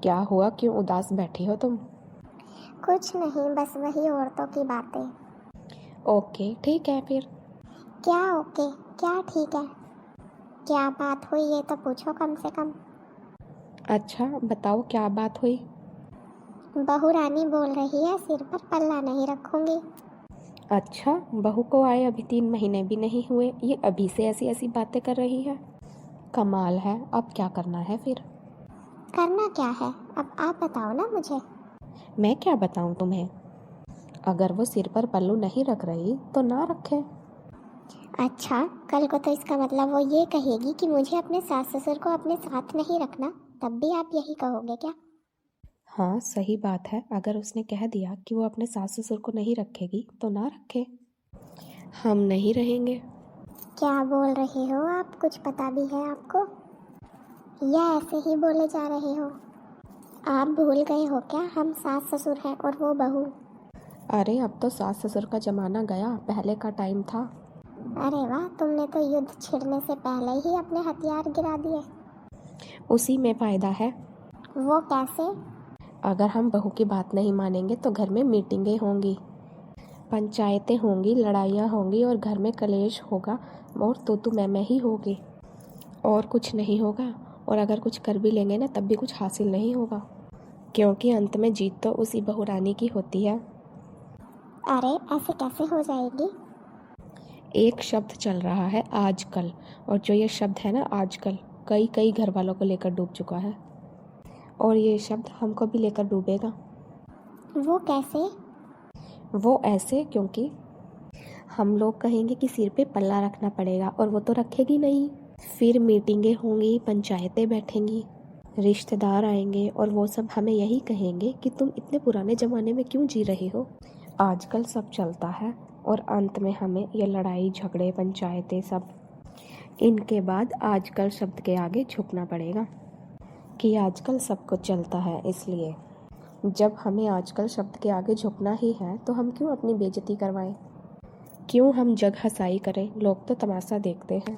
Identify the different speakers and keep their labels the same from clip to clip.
Speaker 1: क्या हुआ, क्यों उदास बैठी हो तुम?
Speaker 2: कुछ नहीं, बस वही औरतों की बातें।
Speaker 1: ओके ठीक है फिर।
Speaker 2: क्या ओके? क्या ठीक है? क्या बात हुई ये तो पूछो कम से कम।
Speaker 1: अच्छा बताओ क्या बात हुई।
Speaker 2: बहू रानी बोल रही है सिर पर पल्ला नहीं रखूंगी।
Speaker 1: अच्छा, बहू को आए अभी 3 महीने भी नहीं हुए, ये अभी से ऐसी ऐसी बातें कर रही है। कमाल है। अब क्या करना है फिर?
Speaker 2: करना क्या है? अब आप बताओ ना मुझे।
Speaker 1: मैं क्या बताऊं तुम्हें? अगर वो सिर पर पल्लू नहीं रख रही तो ना रखे।
Speaker 2: अच्छा, कल को तो इसका मतलब वो ये कहेगी कि मुझे अपने सास ससुर को अपने साथ नहीं रखना, तब भी आप यही कहोगे क्या?
Speaker 1: हाँ सही बात है, अगर उसने कह दिया कि वो अपने सास ससुर को नहीं रखेगी तो ना रखे। हम नहीं रहेंगे।
Speaker 2: क्या बोल रहे हो आप? कुछ पता भी है आपको या ऐसे ही बोले जा रहे हो? आप भूल गए हो क्या, हम सास ससुर हैं और वो बहू।
Speaker 1: अरे अब तो सास ससुर का जमाना गया, पहले का टाइम था।
Speaker 2: अरे वाह, तुमने तो युद्ध छिड़ने से पहले ही अपने हथियार गिरा दिए।
Speaker 1: उसी में फायदा है।
Speaker 2: वो कैसे?
Speaker 1: अगर हम बहू की बात नहीं मानेंगे तो घर में मीटिंगें होंगी, पंचायतें होंगी, लड़ाइयाँ होंगी और घर में कलेश होगा और तू मैं ही होगी। और कुछ नहीं होगा। और अगर कुछ कर भी लेंगे ना तब भी कुछ हासिल नहीं होगा, क्योंकि अंत में जीत तो उसी बहू रानी की होती है।
Speaker 2: अरे ऐसे कैसे हो जाएगी?
Speaker 1: एक शब्द चल रहा है आजकल, और जो ये शब्द है ना आजकल, कई कई घर वालों को लेकर डूब चुका है, और ये शब्द हमको भी लेकर डूबेगा।
Speaker 2: वो कैसे?
Speaker 1: वो ऐसे क्योंकि हम लोग कहेंगे कि सिर पे पल्ला रखना पड़ेगा और वो तो रखेगी नहीं। फिर मीटिंगें होंगी, पंचायतें बैठेंगी, रिश्तेदार आएंगे और वो सब हमें यही कहेंगे कि तुम इतने पुराने ज़माने में क्यों जी रहे हो। आजकल सब चलता है और अंत में हमें ये लड़ाई झगड़े पंचायतें सब, इनके बाद आजकल शब्द के आगे झुकना पड़ेगा कि आजकल सब कुछ चलता है। इसलिए जब हमें आजकल शब्द के आगे झुकना ही है तो हम क्यों अपनी बेइज्जती करवाएं, क्यों हम जग हंसाई करें। लोग तो तमाशा देखते हैं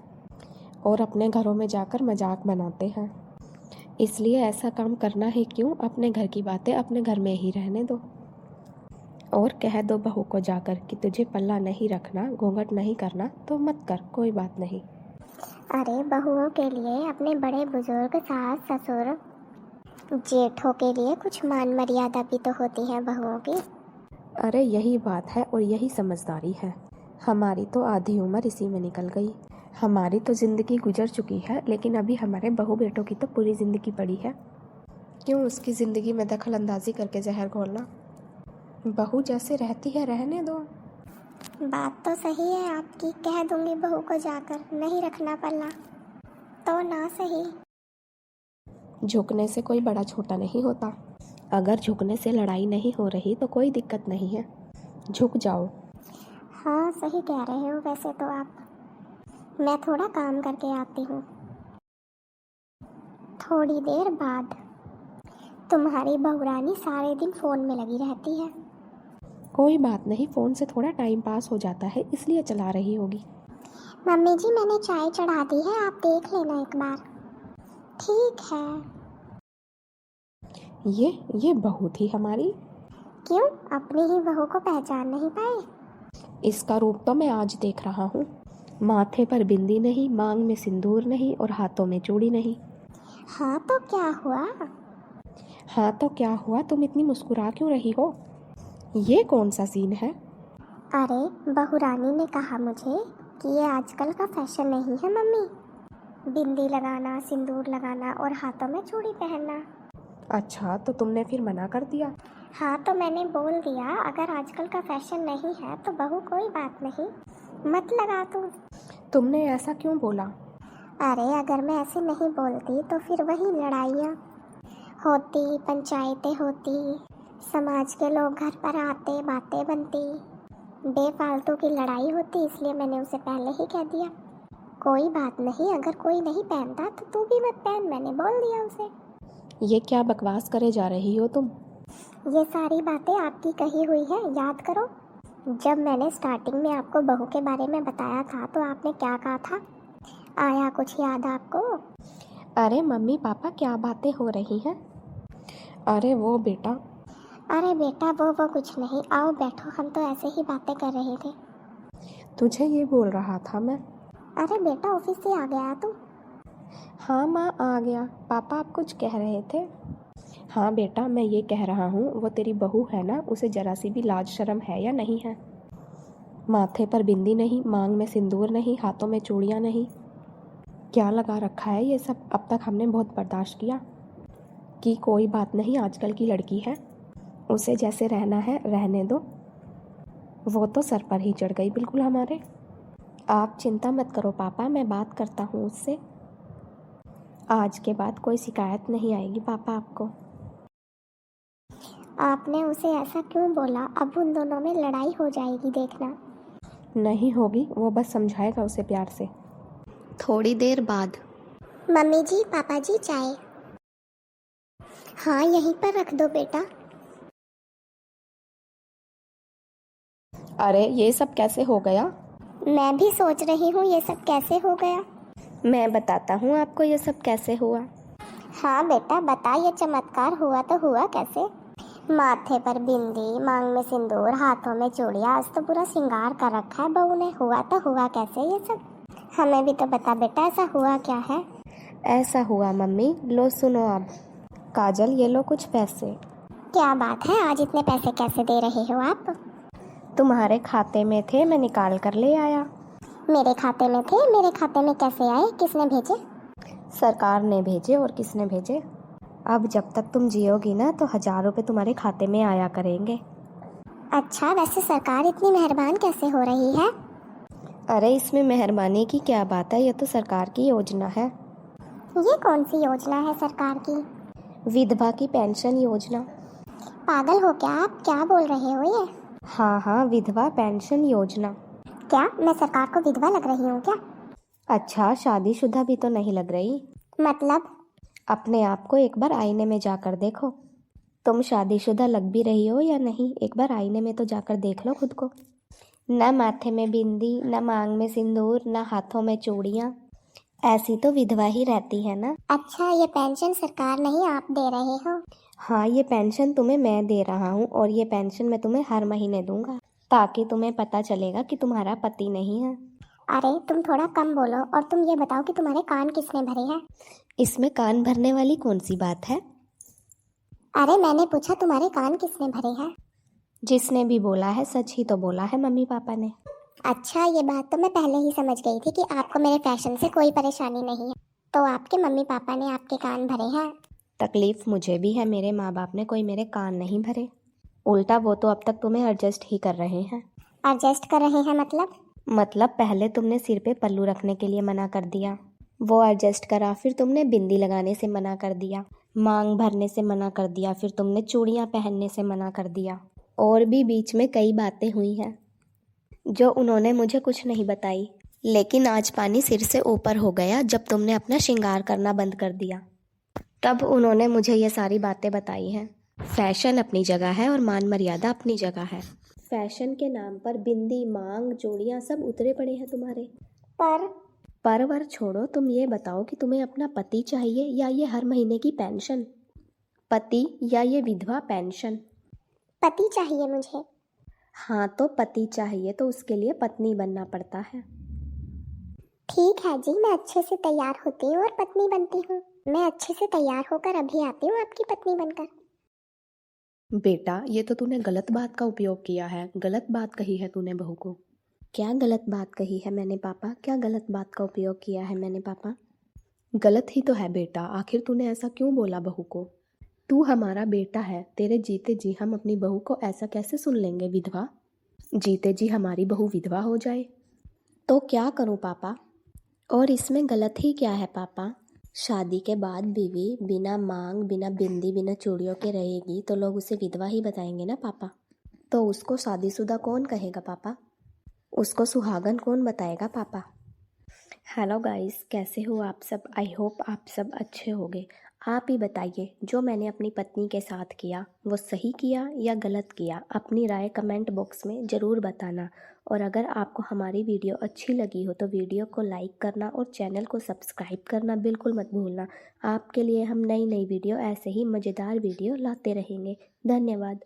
Speaker 1: और अपने घरों में जाकर मजाक बनाते हैं। इसलिए ऐसा काम करना ही क्यों, अपने घर की बातें अपने घर में ही रहने दो। और कह दो बहू को जाकर कि तुझे पल्ला नहीं रखना, घूंघट नहीं करना तो मत कर, कोई बात नहीं।
Speaker 2: अरे बहुओं के लिए अपने बड़े बुजुर्ग सास ससुर जेठों के लिए कुछ मान मर्यादा भी तो होती है बहुओं की।
Speaker 1: अरे यही बात है और यही समझदारी है। हमारी तो आधी उम्र इसी में निकल गई। हमारी तो ज़िंदगी गुजर चुकी है, लेकिन अभी हमारे बहू बेटों की तो पूरी ज़िंदगी पड़ी है। क्यों उसकी ज़िंदगी में दखल अंदाजी करके जहर घोलना। बहू जैसे रहती है रहने दो।
Speaker 2: बात तो सही है आपकी, कह दूंगी बहू को जाकर नहीं रखना पल्ला, तो ना सही।
Speaker 1: झुकने से कोई बड़ा छोटा नहीं होता। अगर झुकने से लड़ाई नहीं हो रही तो कोई दिक्कत नहीं है, झुक जाओ।
Speaker 2: हाँ सही कह रहे हो वैसे तो आप। मैं थोड़ा काम करके आती हूँ। थोड़ी देर बाद। तुम्हारी बहुरानी सारे दिन फ़ोन में लगी रहती है।
Speaker 1: कोई बात नहीं, फ़ोन से थोड़ा टाइम पास हो जाता है इसलिए चला रही होगी।
Speaker 2: मम्मी जी मैंने चाय चढ़ा दी है, आप देख लेना एक बार। ठीक है।
Speaker 1: ये बहू थी हमारी।
Speaker 2: क्यों, अपनी ही बहू को पहचान नहीं पाए?
Speaker 1: इसका रूप तो मैं आज देख रहा हूँ। माथे पर बिंदी नहीं, मांग में सिंदूर नहीं और हाथों में चूड़ी नहीं।
Speaker 2: हाँ तो क्या हुआ?
Speaker 1: हाँ तो क्या हुआ, तुम इतनी मुस्कुरा क्यों रही हो? ये कौन सा सीन है?
Speaker 2: अरे बहुरानी ने कहा मुझे कि ये आजकल का फैशन नहीं है मम्मी, बिंदी लगाना, सिंदूर लगाना और हाथों में चूड़ी पहनना।
Speaker 1: अच्छा तो तुमने फिर मना कर दिया?
Speaker 2: हाँ तो मैंने बोल दिया अगर आजकल का फैशन नहीं है तो बहू कोई बात नहीं, मत लगा तू।
Speaker 1: तुमने ऐसा क्यों बोला?
Speaker 2: अरे अगर मैं ऐसे नहीं बोलती तो फिर वही लड़ाइयाँ होती, पंचायतें होती, समाज के लोग घर पर आते, बातें बनती, बेफालतू की लड़ाई होती, इसलिए मैंने उसे पहले ही कह दिया कोई बात नहीं, अगर कोई नहीं पहनता तो तू भी मत पहन, मैंने बोल दिया उसे।
Speaker 1: ये क्या बकवास करे जा रही हो तुम?
Speaker 2: ये सारी बातें आपकी कही हुई है, याद करो। जब मैंने स्टार्टिंग में आपको बहू के बारे में बताया था तो आपने क्या कहा था? आया कुछ याद आपको?
Speaker 1: अरे मम्मी पापा क्या बातें हो रही हैं? अरे वो बेटा।
Speaker 2: अरे बेटा वो कुछ नहीं, आओ बैठो, हम तो ऐसे ही बातें कर रहे थे।
Speaker 1: तुझे ये बोल रहा था मैं।
Speaker 2: अरे बेटा ऑफिस से आ गया तू?
Speaker 1: हाँ माँ आ गया। पापा आप कुछ कह रहे थे? हाँ बेटा मैं ये कह रहा हूँ, वो तेरी बहू है ना, उसे जरा सी भी लाज शर्म है या नहीं है? माथे पर बिंदी नहीं, मांग में सिंदूर नहीं, हाथों में चूड़ियाँ नहीं, क्या लगा रखा है ये सब? अब तक हमने बहुत बर्दाश्त किया कि कोई बात नहीं, आजकल की लड़की है, उसे जैसे रहना है रहने दो। वो तो सर पर ही चढ़ गई बिल्कुल हमारे। आप चिंता मत करो पापा, मैं बात करता हूँ उससे। आज के बाद कोई शिकायत नहीं आएगी पापा आपको।
Speaker 2: आपने उसे ऐसा क्यों बोला? अब उन दोनों में लड़ाई हो जाएगी देखना।
Speaker 1: नहीं होगी, वो बस समझाएगा उसे प्यार से। थोड़ी देर बाद।
Speaker 2: मम्मी जी पापा जी चाय। हाँ यहीं पर रख दो बेटा।
Speaker 1: अरे ये सब कैसे हो गया?
Speaker 2: मैं भी सोच रही हूँ ये सब कैसे हो गया।
Speaker 1: मैं बताता हूँ आपको ये सब कैसे हुआ।
Speaker 2: हाँ बेटा बता, ये चमत्कार हुआ तो हुआ कैसे? माथे पर बिंदी, मांग में सिंदूर, हाथों में चूड़ियाँ, आज तो पूरा श्रृंगार कर रखा है बहू ने। हुआ तो हुआ कैसे ये सब? हमें भी तो बता बेटा, ऐसा हुआ क्या है?
Speaker 1: ऐसा हुआ मम्मी, लो सुनो अब। काजल ये लो कुछ पैसे।
Speaker 2: क्या बात है, आज इतने पैसे कैसे दे रहे हो आप?
Speaker 1: तुम्हारे खाते में थे, मैं निकाल कर ले आया।
Speaker 2: मेरे खाते में थे? मेरे खाते में कैसे आए, किसने भेजे?
Speaker 1: सरकार ने भेजे, और किसने भेजे? अब जब तक तुम जियोगी ना तो 1000 रुपये तुम्हारे खाते में आया करेंगे।
Speaker 2: अच्छा वैसे सरकार इतनी मेहरबान कैसे हो रही है?
Speaker 1: अरे इसमें मेहरबानी की क्या बात है, ये तो सरकार की योजना है।
Speaker 2: ये कौन सी योजना है सरकार की?
Speaker 1: विधवा की पेंशन योजना।
Speaker 2: पागल हो क्या आप, क्या बोल रहे हो ये?
Speaker 1: हाँ हाँ, विधवा पेंशन योजना।
Speaker 2: क्या मैं सरकार को विधवा लग रही हूँ क्या?
Speaker 1: अच्छा शादीशुदा भी तो नहीं लग रही?
Speaker 2: मतलब?
Speaker 1: अपने आप को एक बार आईने में जाकर देखो, तुम शादीशुदा लग भी रही हो या नहीं, एक बार आईने में तो जाकर देख लो खुद को। न माथे में बिंदी, न मांग में सिंदूर, न हाथों में चूड़ियाँ, ऐसी तो विधवा ही रहती है ना।
Speaker 2: अच्छा ये पेंशन सरकार नहीं आप दे रहे हो?
Speaker 1: हाँ ये पेंशन तुम्हें मैं दे रहा हूँ, और ये पेंशन मैं तुम्हें हर महीने दूंगा, ताकि तुम्हें पता चलेगा कि तुम्हारा पति नहीं है।
Speaker 2: अरे तुम थोड़ा कम बोलो, और तुम ये बताओ कि तुम्हारे कान किसने भरे हैं?
Speaker 1: इसमें कान भरने वाली कौन सी बात है?
Speaker 2: अरे मैंने पूछा तुम्हारे कान किसने भरे हैं?
Speaker 1: जिसने भी बोला है सच ही तो बोला है मम्मी पापा ने।
Speaker 2: अच्छा ये बात तो मैं पहले ही समझ गई थी कि आपको मेरे फैशन से कोई परेशानी नहीं है, तो आपके मम्मी पापा ने आपके कान भरे हैं।
Speaker 1: तकलीफ मुझे भी है, मेरे माँ बाप ने कोई मेरे कान नहीं भरे, उल्टा वो तो अब तक तुम्हें एडजस्ट ही कर रहे हैं।
Speaker 2: एडजस्ट कर रहे हैं मतलब?
Speaker 1: मतलब पहले तुमने सिर पे पल्लू रखने के लिए मना कर दिया, वो एडजस्ट करा, फिर तुमने बिंदी लगाने से मना कर दिया, मांग भरने से मना कर दिया, फिर तुमने चूड़ियाँ पहनने से मना कर दिया, और भी बीच में कई बातें हुई हैं जो उन्होंने मुझे कुछ नहीं बताई। लेकिन आज पानी सिर से ऊपर हो गया जब तुमने अपना श्रृंगार करना बंद कर दिया, तब उन्होंने मुझे ये सारी बातें बताई हैं। फैशन अपनी जगह है और मान मर्यादा अपनी जगह है। फैशन के नाम पर बिंदी, मांग, चूड़ियाँ सब उतरे पड़े हैं तुम्हारे। परवर छोड़ो, तुम ये बताओ कि तुम्हें अपना पति चाहिए या ये हर महीने की पेंशन? पति या ये विधवा पेंशन?
Speaker 2: पति चाहिए मुझे।
Speaker 1: हाँ तो पति चाहिए तो उसके लिए पत्नी बनना पड़ता है।
Speaker 2: ठीक है जी, मैं अच्छे से तैयार होती हूँ और पत्नी बनती हूँ। मैं अच्छे से तैयार होकर अभी आती हूँ आपकी पत्नी बनकर।
Speaker 1: बेटा ये तो तूने गलत बात का उपयोग किया है, गलत बात कही है तूने बहू को। क्या गलत बात कही है मैंने पापा? क्या गलत बात का उपयोग किया है मैंने पापा? गलत ही तो है बेटा, आखिर तूने ऐसा क्यों बोला बहू को? तू हमारा बेटा है, तेरे जीते जी हम अपनी बहू को ऐसा कैसे सुन लेंगे विधवा? जीते जी हमारी बहू विधवा हो जाए तो क्या करूं पापा? और इसमें गलत ही क्या है पापा? शादी के बाद बीवी बिना मांग, बिना बिंदी, बिना चूड़ियों के रहेगी तो लोग उसे विधवा ही बताएंगे ना पापा। तो उसको शादीशुदा कौन कहेगा पापा? उसको सुहागन कौन बताएगा पापा? हेलो गाइस, कैसे हो आप सब? आई होप आप सब अच्छे होंगे। आप ही बताइए, जो मैंने अपनी पत्नी के साथ किया वो सही किया या गलत किया? अपनी राय कमेंट बॉक्स में ज़रूर बताना। और अगर आपको हमारी वीडियो अच्छी लगी हो तो वीडियो को लाइक करना और चैनल को सब्सक्राइब करना बिल्कुल मत भूलना। आपके लिए हम नई नई वीडियो ऐसे ही मज़ेदार वीडियो लाते रहेंगे। धन्यवाद।